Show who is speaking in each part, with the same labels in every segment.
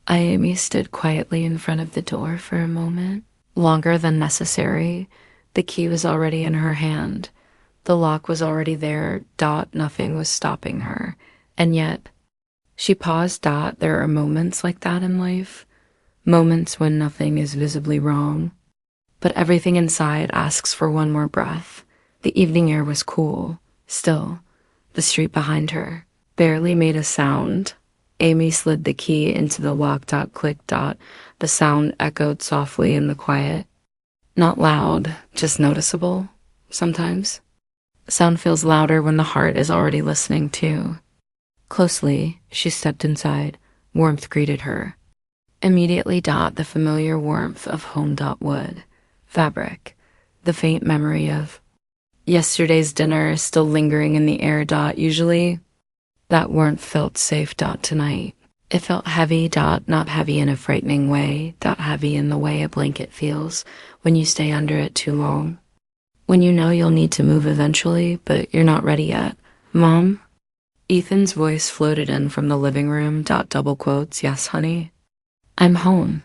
Speaker 1: Amy stood quietly in front of the door for a moment, longer than necessary. The key was already in her hand. The lock was already there. Nothing was stopping her. And yet, she paused. There are moments like that in life. Moments when nothing is visibly wrong. But everything inside asks for one more breath. The evening air was cool. Still, the street behind her barely made a sound. Amy slid the key into the lock. Click. The sound echoed softly in the quiet. Not loud, just noticeable. Sometimes sound feels louder when the heart is already listening too. Closely, she stepped inside. Warmth greeted her. Immediately. The familiar warmth of home. Wood, fabric, the faint memory of yesterday's dinner still lingering in the air. Usually, that warmth felt safe. Tonight, it felt heavy. Not heavy in a frightening way. Heavy in the way a blanket feels when you stay under it too long. When you know you'll need to move eventually, but you're not ready yet. Mom? Ethan's voice floated in from the living room. Double quotes. Yes, honey. I'm home.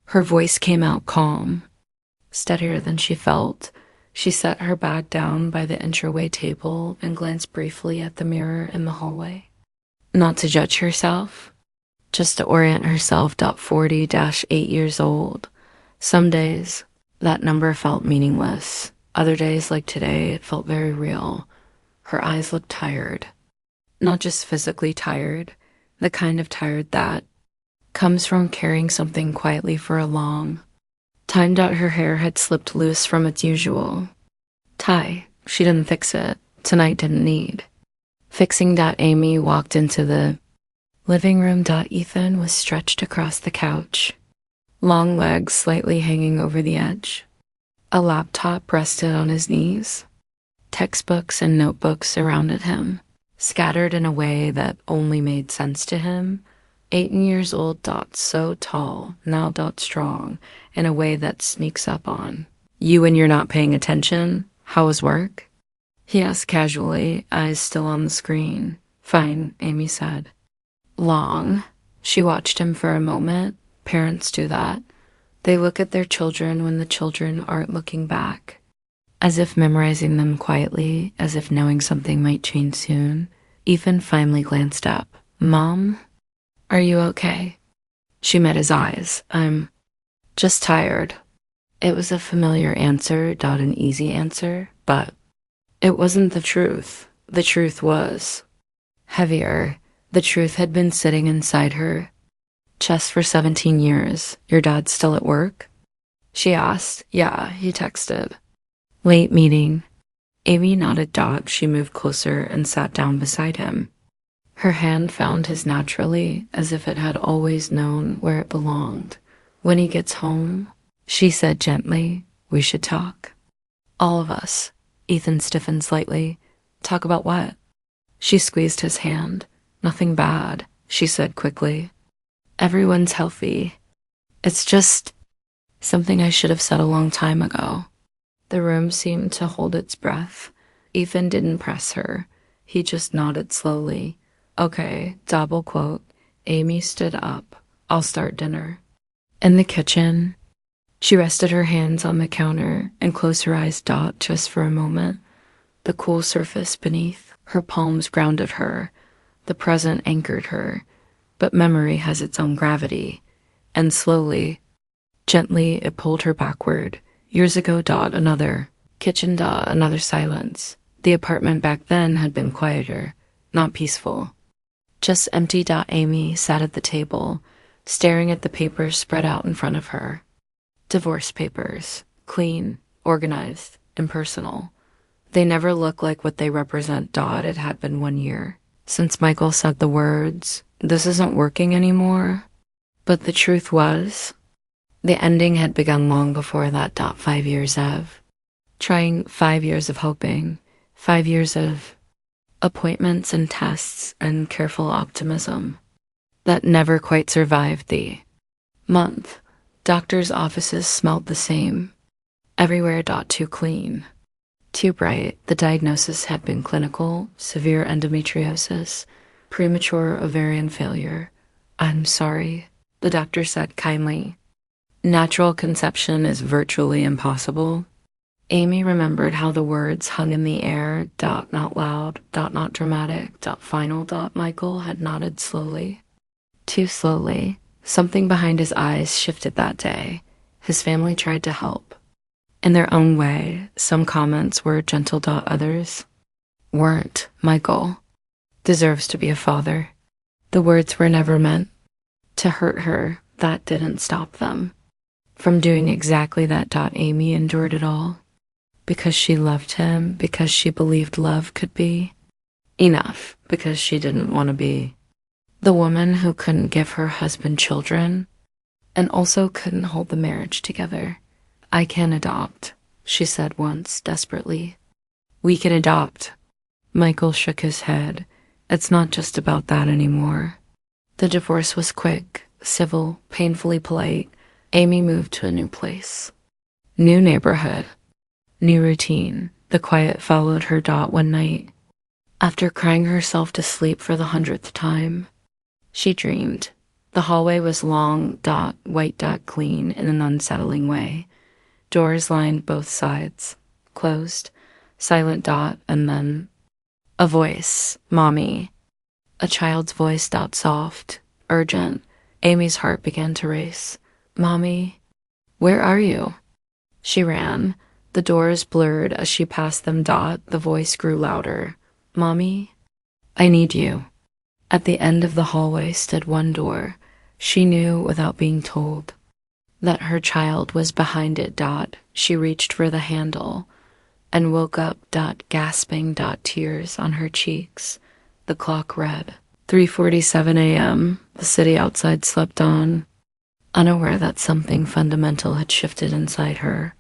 Speaker 1: Her voice came out calm, steadier than she felt. She set her bag down by the entryway table and glanced briefly at the mirror in the hallway. Not to judge herself, just to orient herself. 40-8 years old. Some days, that number felt meaningless. Other days, like today, it felt very real. Her eyes looked tired. Not just physically tired, the kind of tired that comes from carrying something quietly for a long time. Her hair had slipped loose from its usual tie. She didn't fix it. Tonight didn't need fixing. Amy walked into the living room. Ethan was stretched across the couch, long legs slightly hanging over the edge. A laptop rested on his knees. Textbooks and notebooks surrounded him, scattered in a way that only made sense to him. 8 years old. So tall, now. Strong, in a way that sneaks up on you when you're not paying attention. How was work? He asked casually, eyes still on the screen. Fine, Amy said. Long. She watched him for a moment. Parents do that. They look at their children when the children aren't looking back, as if memorizing them quietly, as if knowing something might change soon. Ethan finally glanced up. Mom? Are you okay? She met his eyes. I'm just tired. It was a familiar answer. An easy answer, but it wasn't the truth. The truth was heavier. The truth had been sitting inside her chest for 17 years. Your dad's still at work? She asked. Yeah, he texted. Late meeting. Amy nodded. She moved closer and sat down beside him. Her hand found his naturally, as if it had always known where it belonged. When he gets home, she said gently, we should talk. All of us. Ethan stiffened slightly. Talk about what? She squeezed his hand. Nothing bad, she said quickly. Everyone's healthy. It's just something I should have said a long time ago. The room seemed to hold its breath. Ethan didn't press her. He just nodded slowly. Okay, double quote. Amy stood up. I'll start dinner. In the kitchen, she rested her hands on the counter and closed her eyes. Just for a moment. The cool surface beneath her palms grounded her. The present anchored her. But memory has its own gravity. And slowly, gently, it pulled her backward. Years ago. Another kitchen. Another silence. The apartment back then had been quieter, not peaceful. Just empty. Amy sat at the table, staring at the papers spread out in front of her. Divorce papers. Clean, organized, impersonal. They never look like what they represent. It had been 1 year since Michael said the words, this isn't working anymore. But the truth was, the ending had begun long before that. 5 years of trying, 5 years of hoping, 5 years of appointments and tests and careful optimism that never quite survived the month. Doctors' offices smelled the same. Everywhere. Too clean. Too bright. The diagnosis had been clinical, severe endometriosis, premature ovarian failure. I'm sorry. the doctor said kindly. Natural conception is virtually impossible. Amy remembered how the words hung in the air, not loud, not dramatic, final, Michael had nodded slowly. Too slowly. Something behind his eyes shifted that day. His family tried to help. In their own way, some comments were gentle, others weren't. Michael deserves to be a father. The words were never meant to hurt her. That didn't stop them from doing exactly that. Amy endured it all because she loved him, because she believed love could be enough, because she didn't want to be the woman who couldn't give her husband children and also couldn't hold the marriage together. I can adopt, she said once, desperately. We can adopt. Michael shook his head. It's not just about that anymore. The divorce was quick, civil, painfully polite. Amy moved to a new place. New neighborhood. New routine. The quiet followed her. One night, after crying herself to sleep for the 100th time, she dreamed. The hallway was long, white, clean in an unsettling way. Doors lined both sides, closed, silent. And then a voice, Mommy. A child's voice. Soft, urgent. Amy's heart began to race. Mommy, where are you? She ran. The doors blurred as she passed them. The voice grew louder. Mommy, I need you. At the end of the hallway stood one door. She knew without being told that her child was behind it. She reached for the handle and woke up. Gasping. Tears on her cheeks. The clock read 3:47 a.m. The city outside slept on. Unaware that something fundamental had shifted inside her,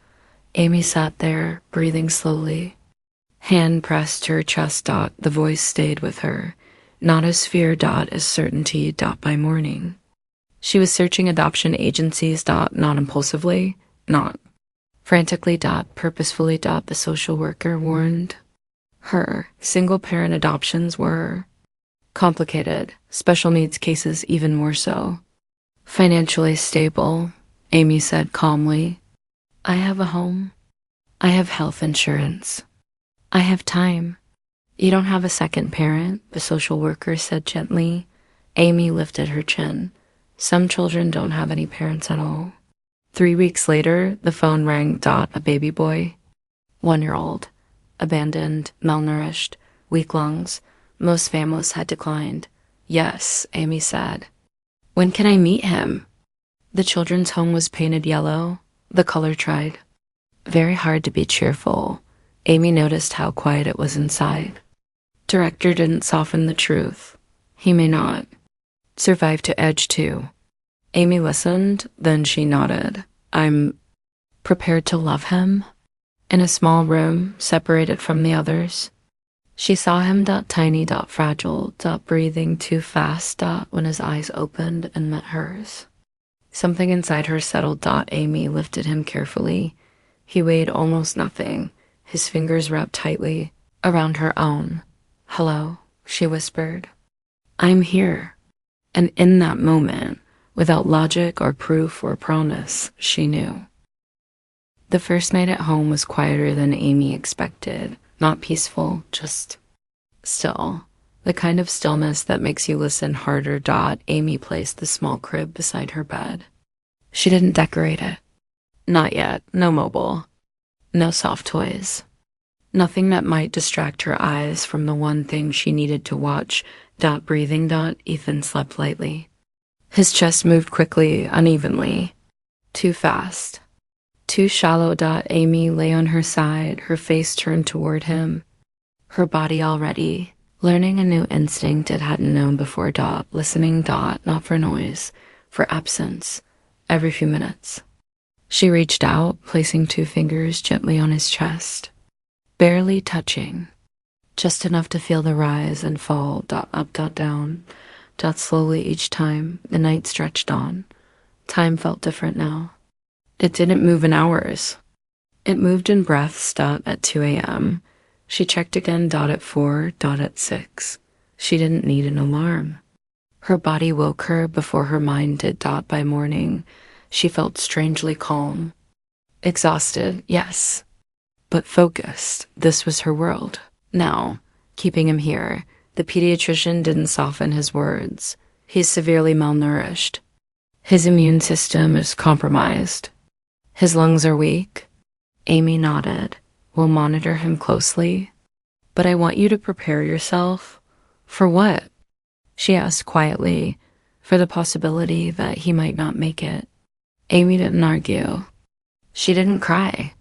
Speaker 1: Amy sat there, breathing slowly. Hand pressed to her chest. The voice stayed with her, not as fear. As certainty. By morning, she was searching adoption agencies. Not impulsively, not frantically. Purposefully. The social worker warned her. Single-parent adoptions were complicated, special needs cases even more so. Financially stable, Amy said calmly. I have a home. I have health insurance. I have time. You don't have a second parent, the social worker said gently. Amy lifted her chin. Some children don't have any parents at all. 3 weeks later, the phone rang. A baby boy, 1-year-old, abandoned, malnourished, weak lungs. Most families had declined. Yes, Amy said. When can I meet him? The children's home was painted yellow. The color tried very hard to be cheerful. Amy noticed how quiet it was inside. Director didn't soften the truth. He may not survive to edge too. Amy listened, then she nodded. I'm prepared to love him. In a small room, separated from the others, she saw him. Tiny. Fragile. Breathing too fast. When his eyes opened and met hers, something inside her settled. Amy lifted him carefully. He weighed almost nothing. His fingers wrapped tightly around her own. Hello, she whispered. I'm here. And in that moment, without logic or proof or promise, she knew. The first night at home was quieter than Amy expected. Not peaceful, just still. The kind of stillness that makes you listen harder. Amy placed the small crib beside her bed. She didn't decorate it. Not yet. No mobile. No soft toys. Nothing that might distract her eyes from the one thing she needed to watch. Breathing. Ethan slept lightly. His chest moved quickly, unevenly. Too fast. Too shallow. Amy lay on her side, her face turned toward him, her body already learning a new instinct it hadn't known before. Listening. Not for noise, for absence, every few minutes. She reached out, placing 2 fingers gently on his chest, barely touching, just enough to feel the rise and fall. Up. Down. Slowly each time. The night stretched on. Time felt different now. It didn't move in hours. It moved in breaths. At 2 a.m. She checked again. At 4. At 6. She didn't need an alarm. Her body woke her before her mind did. By morning, she felt strangely calm. Exhausted, yes, but focused. This was her world. Now, keeping him here, the pediatrician didn't soften his words. He's severely malnourished. His immune system is compromised. His lungs are weak. Amy nodded. We'll monitor him closely. But I want you to prepare yourself. For what? She asked quietly, for the possibility that he might not make it. Amy didn't argue. She didn't cry.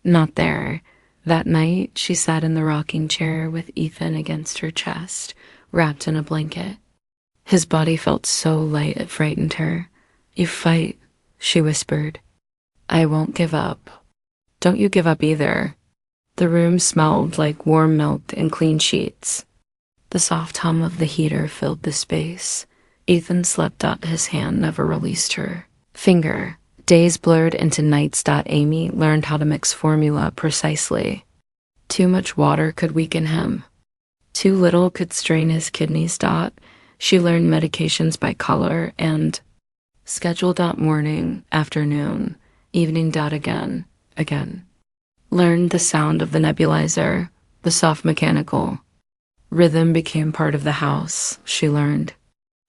Speaker 1: Not there. That night, she sat in the rocking chair with Ethan against her chest, wrapped in a blanket. His body felt so light it frightened her. You fight, she whispered. I won't give up. Don't you give up either. The room smelled like warm milk and clean sheets. The soft hum of the heater filled the space. Ethan slept. His hand never released her finger. Days blurred into nights. Amy learned how to mix formula precisely. Too much water could weaken him. Too little could strain his kidneys. She learned medications by color and scheduled. Morning, afternoon, evening. Again. Learned the sound of the nebulizer, the soft mechanical. Rhythm became part of the house, she learned.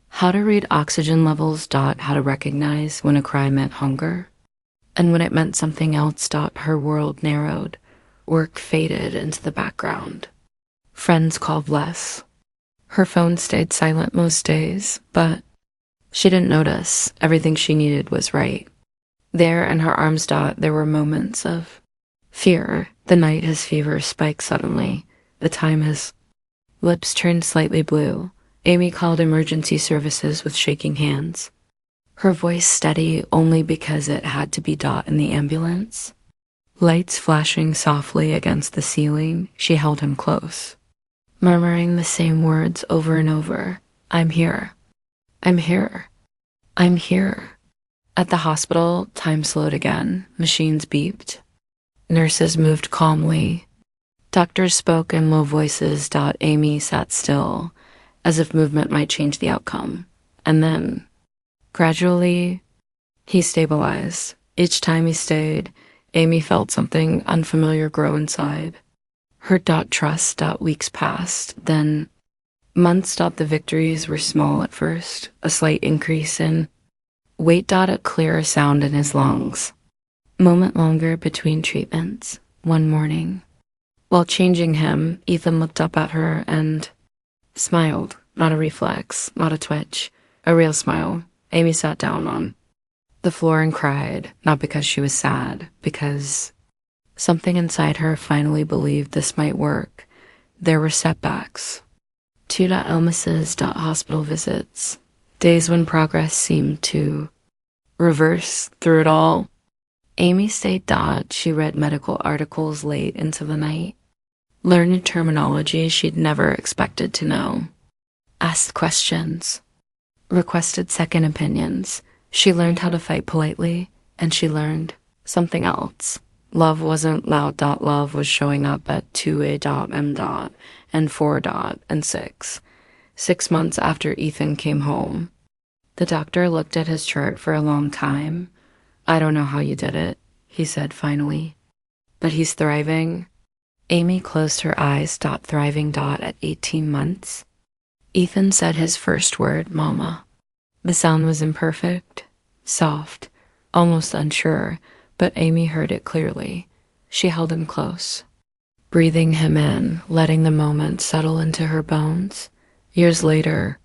Speaker 1: How to read oxygen levels. How to recognize when a cry meant hunger. And when it meant something else. Her world narrowed. Work faded into the background. Friends called less. Her phone stayed silent most days, but she didn't notice. Everything she needed was right. There in her arms. There were moments of fear. The night his fever spiked suddenly. The time his lips turned slightly blue. Amy called emergency services with shaking hands. Her voice steady only because it had to be. In the ambulance. Lights flashing softly against the ceiling, she held him close, murmuring the same words over and over. I'm here. I'm here. I'm here. At the hospital, time slowed again. Machines beeped. Nurses moved calmly. Doctors spoke in low voices. Amy sat still, as if movement might change the outcome. And then, gradually, he stabilized. Each time he stayed, Amy felt something unfamiliar grow inside. Her. Trust. Weeks passed. Then, months. The victories were small at first. A slight increase in weight. A clearer sound in his lungs. Moment longer between treatments. One morning, while changing him, Ethan looked up at her and smiled. Not a reflex, not a twitch, a real smile. Amy sat down on the floor and cried, not because she was sad, because something inside her finally believed this might work. There were setbacks. 2. Illnesses. Hospital visits. Days when progress seemed to reverse through it all. Amy stayed. She read medical articles late into the night. Learned terminology she'd never expected to know. Asked questions. Requested second opinions. She learned how to fight politely, and she learned something else. Love wasn't loud. Love was showing up at 2A.M. and 4. and 6. 6 months after Ethan came home. The doctor looked at his chart for a long time. I don't know how you did it, he said finally. But he's thriving. Amy closed her eyes. Thriving. At 18 months. Ethan said his first word, Mama. The sound was imperfect, soft, almost unsure, but Amy heard it clearly. She held him close, breathing him in, letting the moment settle into her bones. Years later,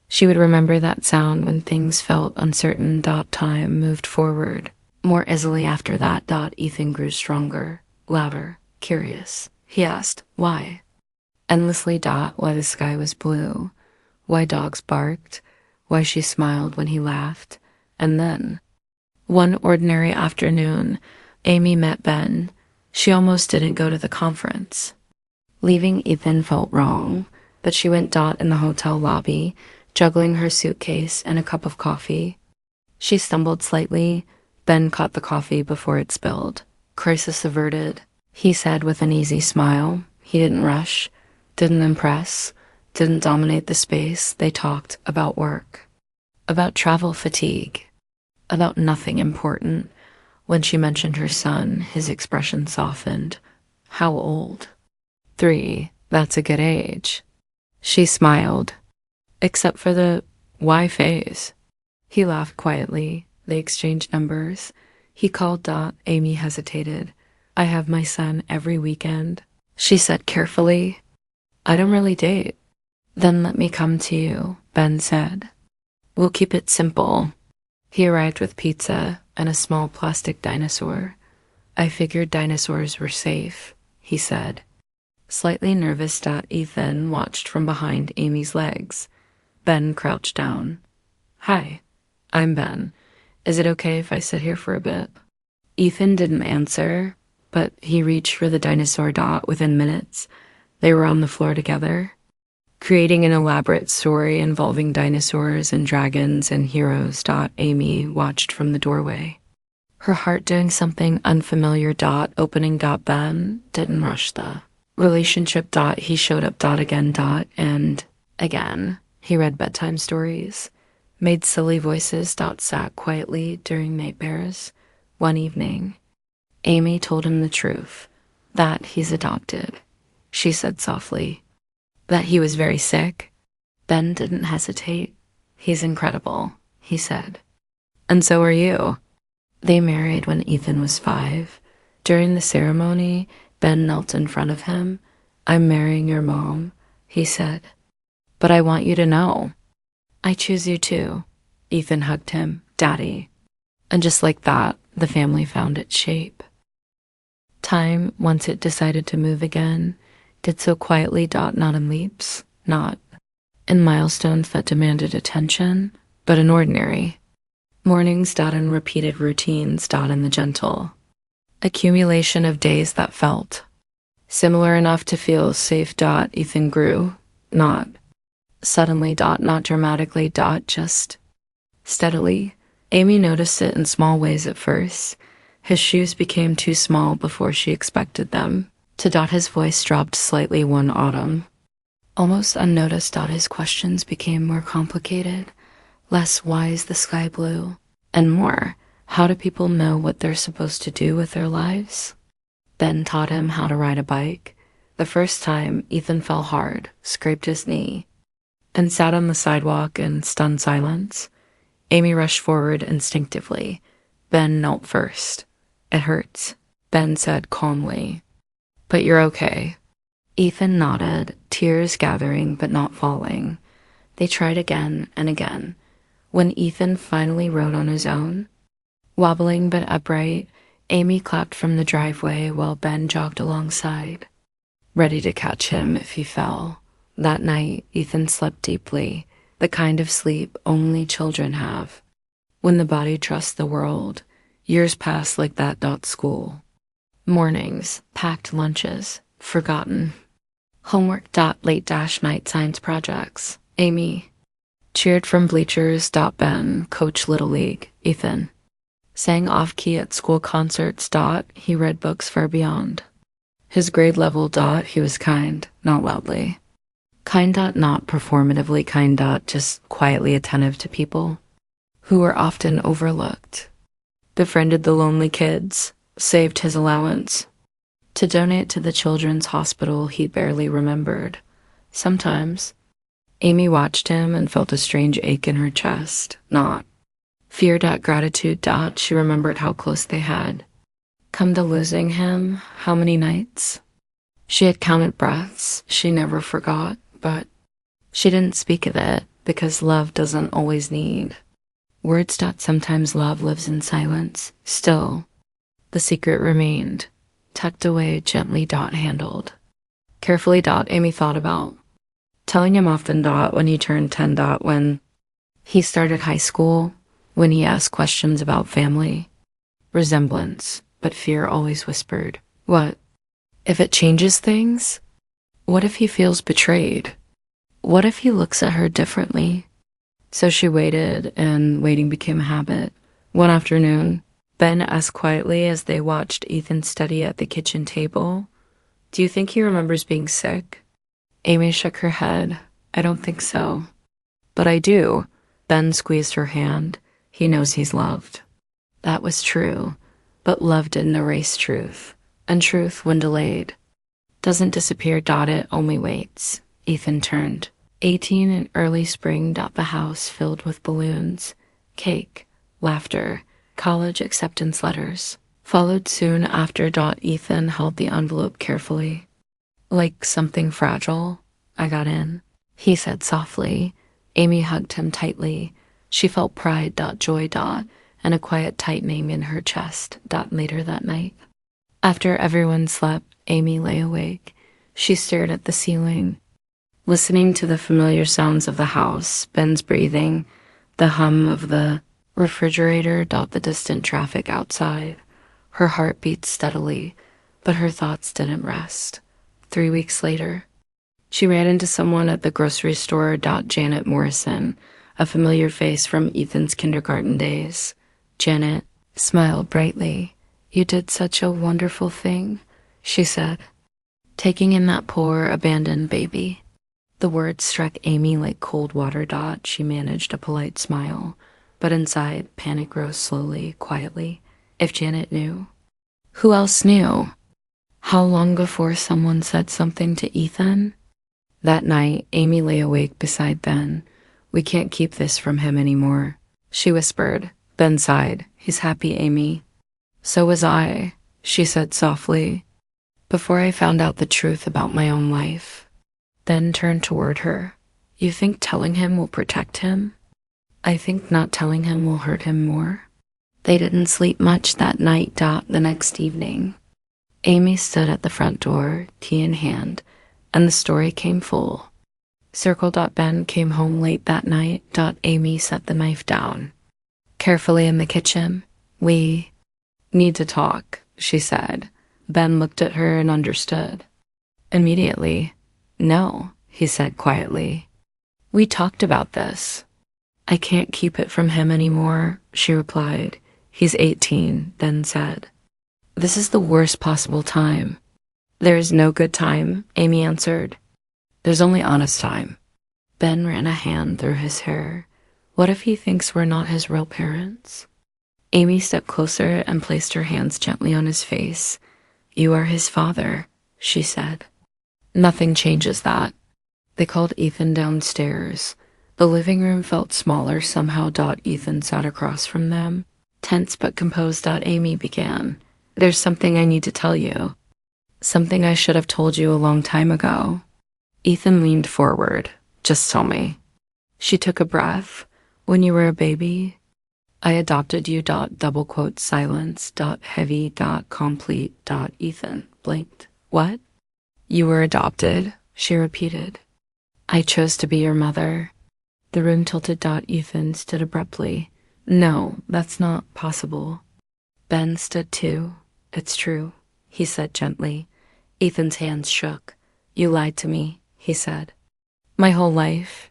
Speaker 1: she would remember that sound when things felt uncertain. Time moved forward. More easily after that. Ethan grew stronger, louder, curious. He asked, why? Endlessly. Why the sky was blue, why dogs barked, why she smiled when he laughed. And then, one ordinary afternoon, Amy met Ben. She almost didn't go to the conference. Leaving Ethan felt wrong, but she went. In the hotel lobby, juggling her suitcase and a cup of coffee. She stumbled slightly. Ben caught the coffee before it spilled. Crisis averted, he said with an easy smile. He didn't rush, didn't impress, didn't dominate the space. They talked about work, about travel fatigue, about nothing important. When she mentioned her son, his expression softened. How old? 3. That's a good age. She smiled. Except for the why phase. He laughed quietly. They exchanged numbers. He called Dot. Amy hesitated. I have my son every weekend. She said carefully. I don't really date. Then let me come to you, Ben said. We'll keep it simple. He arrived with pizza and a small plastic dinosaur. I figured dinosaurs were safe, he said. Slightly nervous, Ethan watched from behind Amy's legs. Ben crouched down. Hi, I'm Ben. Is it okay if I sit here for a bit? Ethan didn't answer, but he reached for the dinosaur. Within minutes. They were on the floor together, creating an elaborate story involving dinosaurs and dragons and heroes. Amy watched from the doorway, her heart doing something unfamiliar. Opening. Ben didn't rush the relationship. He showed up. Again. And again. He read bedtime stories, made silly voices. Sat quietly during nightmares. One evening, Amy told him the truth, that he's adopted. She said softly, that he was very sick. Ben didn't hesitate. He's incredible, he said. And so are you. They married when Ethan was 5. During the ceremony, Ben knelt in front of him. I'm marrying your mom, he said. But I want you to know. I choose you too. Ethan hugged him. Daddy. And just like that, the family found its shape. Time, once it decided to move again, did so quietly. Not in leaps, not in milestones that demanded attention, but in ordinary mornings. In repeated routines. In the gentle accumulation of days that felt similar enough to feel safe. Ethan grew, not suddenly. Not dramatically. Just steadily. Amy noticed it in small ways at first. His shoes became too small before she expected them to. His voice dropped slightly one autumn. Almost unnoticed. His questions became more complicated. Less why is the sky blue? And more, how do people know what they're supposed to do with their lives? Ben taught him how to ride a bike. The first time, Ethan fell hard, scraped his knee, and sat on the sidewalk in stunned silence. Amy rushed forward instinctively. Ben knelt first. It hurts, Ben said calmly. But you're okay. Ethan nodded, tears gathering but not falling. They tried again and again. When Ethan finally rode on his own, wobbling but upright, Amy clapped from the driveway while Ben jogged alongside, ready to catch him if he fell. That night, Ethan slept deeply, the kind of sleep only children have. When the body trusts the world, years pass like that. School. Mornings, packed lunches, forgotten. Homework. Late night science projects. Amy cheered from bleachers. Ben coached Little League. Ethan sang off-key at school concerts. He read books far beyond his grade level. He was kind, not loudly. Kind. Not performatively kind. Just quietly attentive to people who were often overlooked. Befriended the lonely kids, saved his allowance to donate to the children's hospital he barely remembered. Sometimes, Amy watched him and felt a strange ache in her chest. Not fear. Gratitude. She remembered how close they had come to losing him. How many nights? She had counted breaths. She never forgot, but she didn't speak of it because love doesn't always need words. Sometimes love lives in silence. Still, the secret remained, tucked away gently. Handled carefully. Amy thought about telling him often. When he turned 10. When he started high school. When he asked questions about family, resemblance, but fear always whispered, what if it changes things? What if he feels betrayed? What if he looks at her differently? So she waited, and waiting became a habit. One afternoon, Ben asked quietly as they watched Ethan study at the kitchen table, do you think he remembers being sick? Amy shook her head. I don't think so. But I do. Ben squeezed her hand. He knows he's loved. That was true. But love didn't erase truth. And truth, when delayed, doesn't disappear. It only waits. Ethan turned. 18 in early spring. The house filled with balloons, cake, laughter, college acceptance letters. Followed soon after. Ethan held the envelope carefully. Like something fragile. I got in, he said softly. Amy hugged him tightly. She felt pride. Joy. And a quiet tightening in her chest. Later that night, after everyone slept, Amy lay awake. She stared at the ceiling, listening to the familiar sounds of the house, Ben's breathing, the hum of the refrigerator. The distant traffic outside. Her heart beat steadily, but her thoughts didn't rest. 3 weeks later, she ran into someone at the grocery store. Janet Morrison, a familiar face from Ethan's kindergarten days. Janet smiled brightly. You did such a wonderful thing, she said, taking in that poor, abandoned baby. The words struck Amy like cold water. She managed a polite smile, but inside, panic rose slowly, quietly. If Janet knew, who else knew? How long before someone said something to Ethan? That night, Amy lay awake beside Ben. We can't keep this from him anymore, she whispered. Ben sighed. He's happy, Amy. So was I, she said softly, before I found out the truth about my own life. Then turned toward her. You think telling him will protect him? I think not telling him will hurt him more. They didn't sleep much that night. The next evening, Amy stood at the front door, tea in hand, and the story came full. Circle. Ben came home late that night. Amy set the knife down carefully in the kitchen. We need to talk, she said. Ben looked at her and understood. Immediately. No, he said quietly. We talked about this. I can't keep it from him anymore, she replied. He's 18, Ben said. This is the worst possible time. There is no good time, Amy answered. There's only honest time. Ben ran a hand through his hair. What if he thinks we're not his real parents? Amy stepped closer and placed her hands gently on his face. You are his father, she said. Nothing changes that. They called Ethan downstairs. The living room felt smaller somehow. Ethan sat across from them, tense but composed. Amy began. There's something I need to tell you. Something I should have told you a long time ago. Ethan leaned forward. Just tell me. She took a breath. When you were a baby, I adopted you. Double quote silence. Heavy. Complete. Ethan blinked. What? You were adopted, she repeated. I chose to be your mother. The room tilted. Ethan stood abruptly. No, that's not possible. Ben stood too. It's true, he said gently. Ethan's hands shook. You lied to me, he said. My whole life.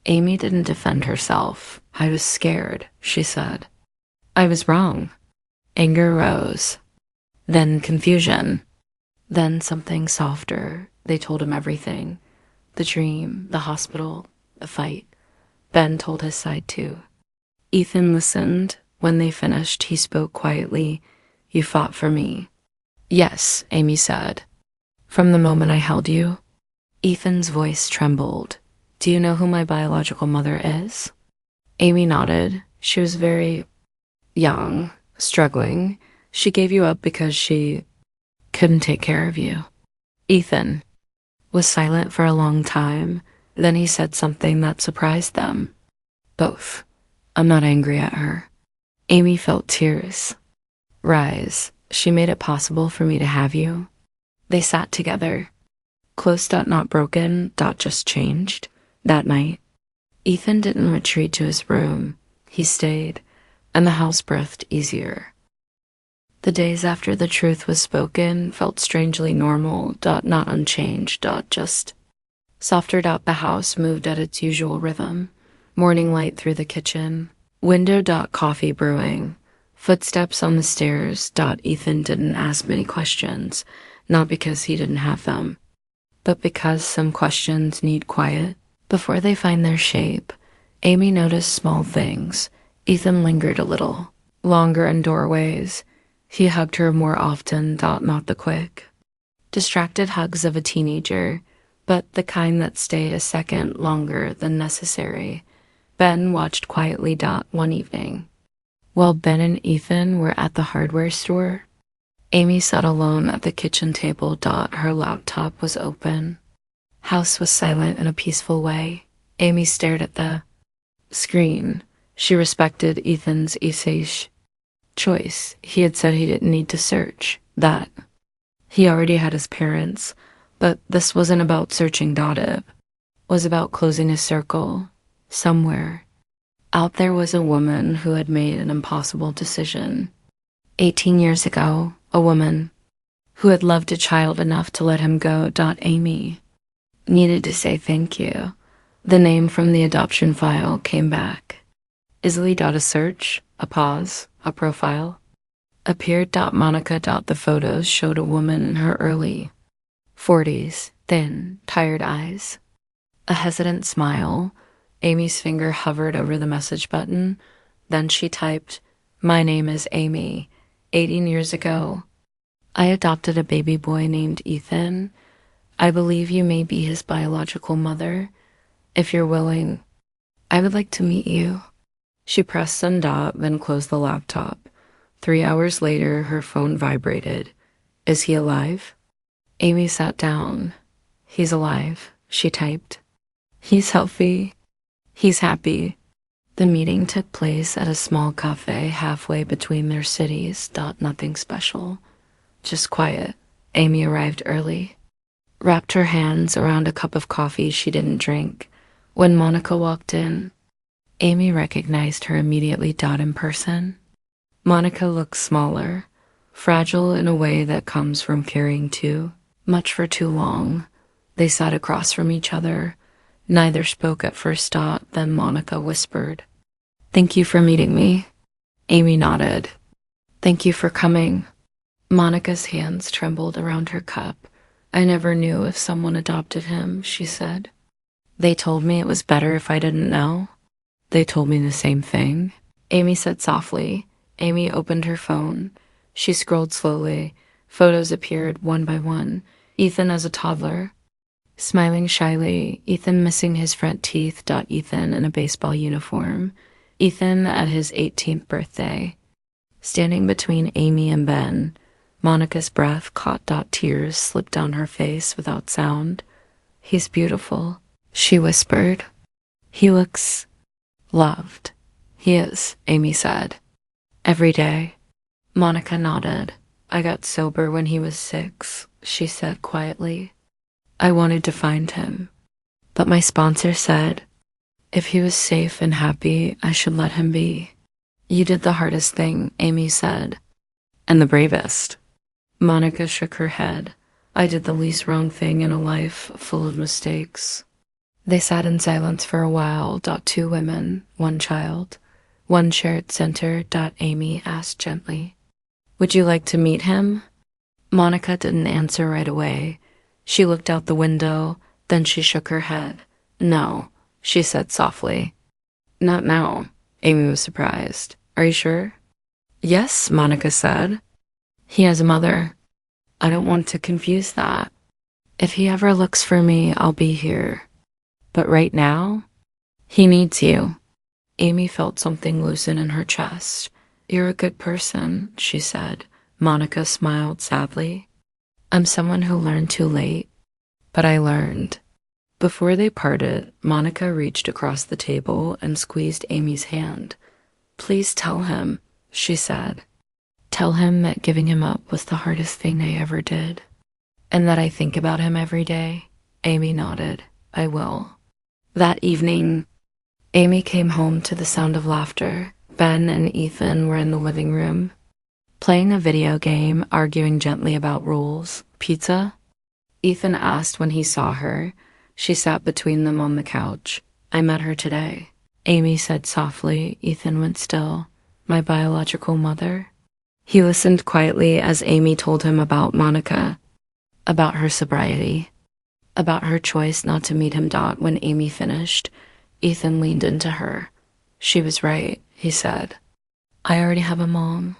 Speaker 1: Amy didn't defend herself. I was scared, she said. I was wrong. Anger rose. Then confusion. Then something softer. They told him everything. The dream, the hospital, the fight. Ben told his side too. Ethan listened. When they finished, he spoke quietly. You fought for me. Yes, Amy said. From the moment I held you. Ethan's voice trembled. Do you know who my biological mother is? Amy nodded. She was very young, struggling. She gave you up because she couldn't take care of you. Ethan was silent for a long time. Then he said something that surprised them. Both. I'm not angry at her. Amy felt tears rise. She made it possible for me to have you. They sat together. Close. Not broken. Just changed. That night, Ethan didn't retreat to his room. He stayed, and the house breathed easier. The days after the truth was spoken felt strangely normal. Not unchanged. Just softer. The house moved at its usual rhythm. Morning light through the kitchen. Window. Coffee brewing. Footsteps on the stairs. Ethan didn't ask many questions, not because he didn't have them, but because some questions need quiet. Before they find their shape, Amy noticed small things. Ethan lingered a little, longer in doorways. He hugged her more often, not the quick, distracted hugs of a teenager, but the kind that stay a second longer than necessary. Ben watched quietly. One evening, while Ben and Ethan were at the hardware store, Amy sat alone at the kitchen table. Her laptop was open. House was silent in a peaceful way. Amy stared at the screen. She respected Ethan's choice. He had said he didn't need to search. That he already had his parents, but this wasn't about searching. It was about closing a circle. Somewhere out there was a woman who had made an impossible decision. 18 years ago, a woman who had loved a child enough to let him go. Amy needed to say thank you. The name from the adoption file came back. Isley. A search, a pause, a profile appeared. Monica. The photos showed a woman in her early 40s, thin, tired eyes, a hesitant smile. Amy's finger hovered over the message button. Then she typed, "My name is Amy. 18 years ago, I adopted a baby boy named Ethan. I believe you may be his biological mother. If you're willing, I would like to meet you." She pressed send. Then closed the laptop. 3 hours later, her phone vibrated. "Is he alive?" Amy sat down. "He's alive," she typed. "He's healthy. He's happy." The meeting took place at a small cafe halfway between their cities. Nothing special, just quiet. Amy arrived early, wrapped her hands around a cup of coffee she didn't drink. When Monica walked in, Amy recognized her immediately. In person, Monica looked smaller, fragile in a way that comes from carrying too much for too long. They sat across from each other. Neither spoke at first. Then Monica whispered, "Thank you for meeting me." Amy nodded. "Thank you for coming." Monica's hands trembled around her cup. "I never knew if someone adopted him," she said. "They told me it was better if I didn't know." "They told me the same thing," Amy said softly. Amy opened her phone. She scrolled slowly. Photos appeared one by one. Ethan as a toddler, smiling shyly. Ethan missing his front teeth. Ethan in a baseball uniform. Ethan at his 18th birthday. Standing between Amy and Ben, Monica's breath caught. Tears slipped down her face without sound. "He's beautiful," she whispered. "He looks loved." "He is," Amy said. "Every day." Monica nodded. "I got sober when he was 6, she said quietly. "I wanted to find him, but my sponsor said if he was safe and happy, I should let him be." "You did the hardest thing," Amy said. "And the bravest." Monica shook her head. "I did the least wrong thing in a life full of mistakes." They sat in silence for a while. 2 women, 1 child, 1 shared center. Amy asked gently, "Would you like to meet him?" Monica didn't answer right away. She looked out the window, then she shook her head. "No," she said softly. "Not now." Amy was surprised. "Are you sure?" "Yes," Monica said. "He has a mother. I don't want to confuse that. If he ever looks for me, I'll be here. But right now, he needs you." Amy felt something loosen in her chest. "You're a good person," she said. Monica smiled sadly. "I'm someone who learned too late, but I learned." Before they parted, Monica reached across the table and squeezed Amy's hand. "Please tell him," she said. "Tell him that giving him up was the hardest thing I ever did, and that I think about him every day." Amy nodded. "I will." That evening, Amy came home to the sound of laughter. Ben and Ethan were in the living room, playing a video game, arguing gently about rules. "Pizza?" Ethan asked when he saw her. She sat between them on the couch. "I met her today," Amy said softly. Ethan went still. "My biological mother?" He listened quietly as Amy told him about Monica, about her sobriety, About her choice not to meet him. When Amy finished, Ethan leaned into her. She was right, he said. I already have a mom.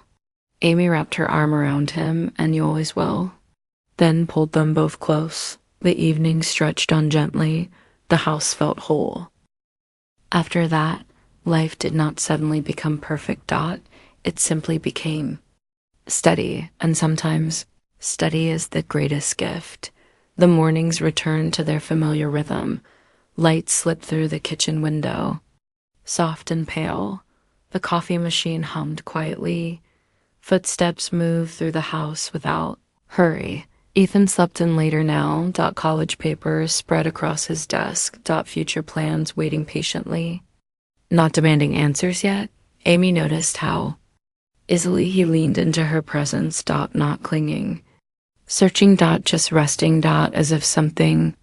Speaker 1: Amy wrapped her arm around him, and you always will. Then pulled them both close. The evening stretched on gently. The house felt whole. After that, life did not suddenly become perfect. It simply became steady, and sometimes steady is the greatest gift. The mornings returned to their familiar rhythm. Light slipped through the kitchen window, soft and pale. The coffee machine hummed quietly. Footsteps moved through the house without hurry. Ethan slept in later now. College papers spread across his desk. Future plans waiting patiently. Not demanding answers yet, Amy noticed how easily he leaned into her presence. Not clinging. Searching. Just resting. As if something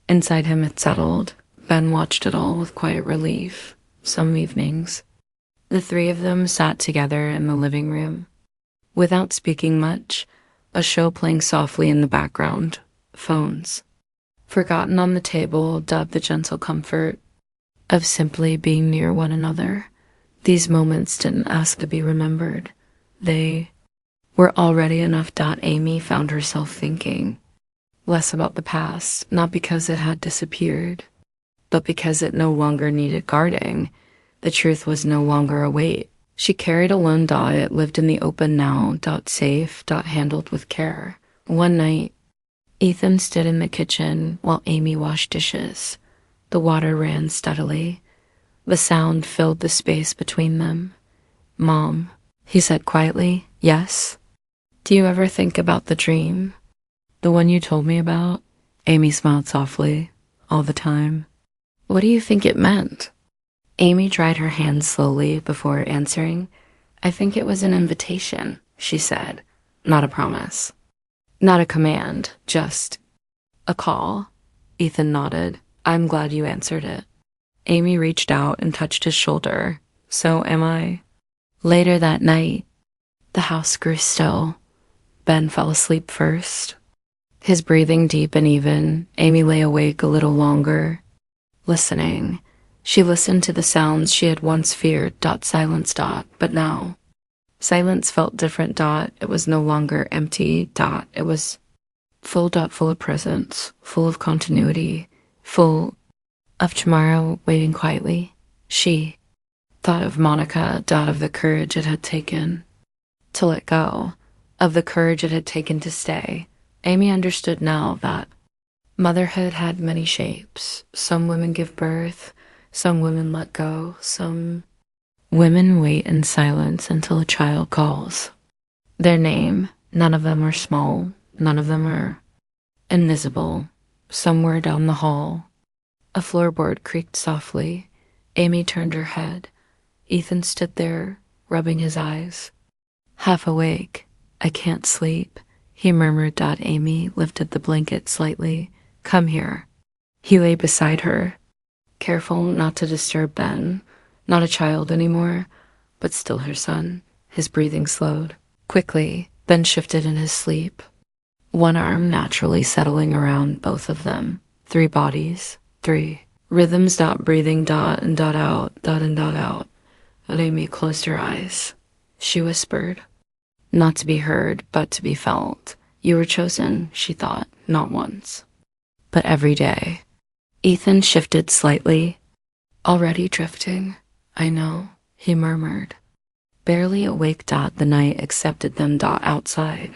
Speaker 1: inside him had settled. Ben watched it all with quiet relief. Some evenings, the three of them sat together in the living room, without speaking much, a show playing softly in the background. Phones forgotten on the table. The gentle comfort of simply being near one another. These moments didn't ask to be remembered. They were already enough. Amy found herself thinking less about the past, not because it had disappeared, but because it no longer needed guarding. The truth was no longer a weight she carried alone. It lived in the open now. Safe. Handled with care. One night, Ethan stood in the kitchen while Amy washed dishes. The water ran steadily. The sound filled the space between them. Mom, he said quietly. Yes? Do you ever think about the dream? The one you told me about? Amy smiled softly. All the time. What do you think it meant? Amy dried her hands slowly before answering. I think it was an invitation, she said. Not a promise. Not a command, just a call. Ethan nodded. I'm glad you answered it. Amy reached out and touched his shoulder. So am I. Later that night, the house grew still. Ben fell asleep first. His breathing deep and even. Amy lay awake a little longer, listening. She listened to the sounds she had once feared. Silence. But now, silence felt different. It was no longer empty. It was full. Full of presence, full of continuity, full of tomorrow waiting quietly. She thought of Monica. Of the courage it had taken to let go, of the courage it had taken to stay. Amy understood now that motherhood had many shapes. Some women give birth, some women let go, some women wait in silence until a child calls their name. None of them are small, none of them are invisible. Somewhere down the hall, a floorboard creaked softly. Amy turned her head. Ethan stood there, rubbing his eyes. Half awake. I can't sleep, he murmured. Amy lifted the blanket slightly. Come here. He lay beside her, careful not to disturb Ben. Not a child anymore, but still her son. His breathing slowed. Quickly, Ben shifted in his sleep, one arm naturally settling around both of them. 3 bodies, 3 rhythms. Breathing. And out. And out. And Amy closed her eyes. She whispered, not to be heard, but to be felt. You were chosen, she thought, not once, but every day. Ethan shifted slightly. Already drifting. I know, he murmured. Barely awake. The night accepted them. Outside,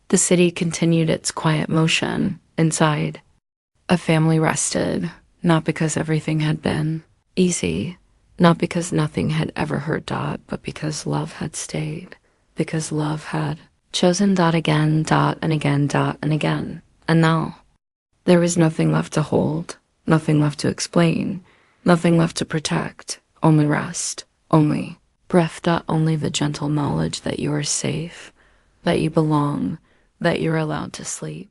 Speaker 1: the city continued its quiet motion. Inside, a family rested, not because everything had been easy, not because nothing had ever hurt. But because love had stayed, because love had chosen. Again. And again. And again. And now, there was nothing left to hold, nothing left to explain, nothing left to protect. Only rest, only breath. Only the gentle knowledge that you are safe, that you belong, that you're allowed to sleep.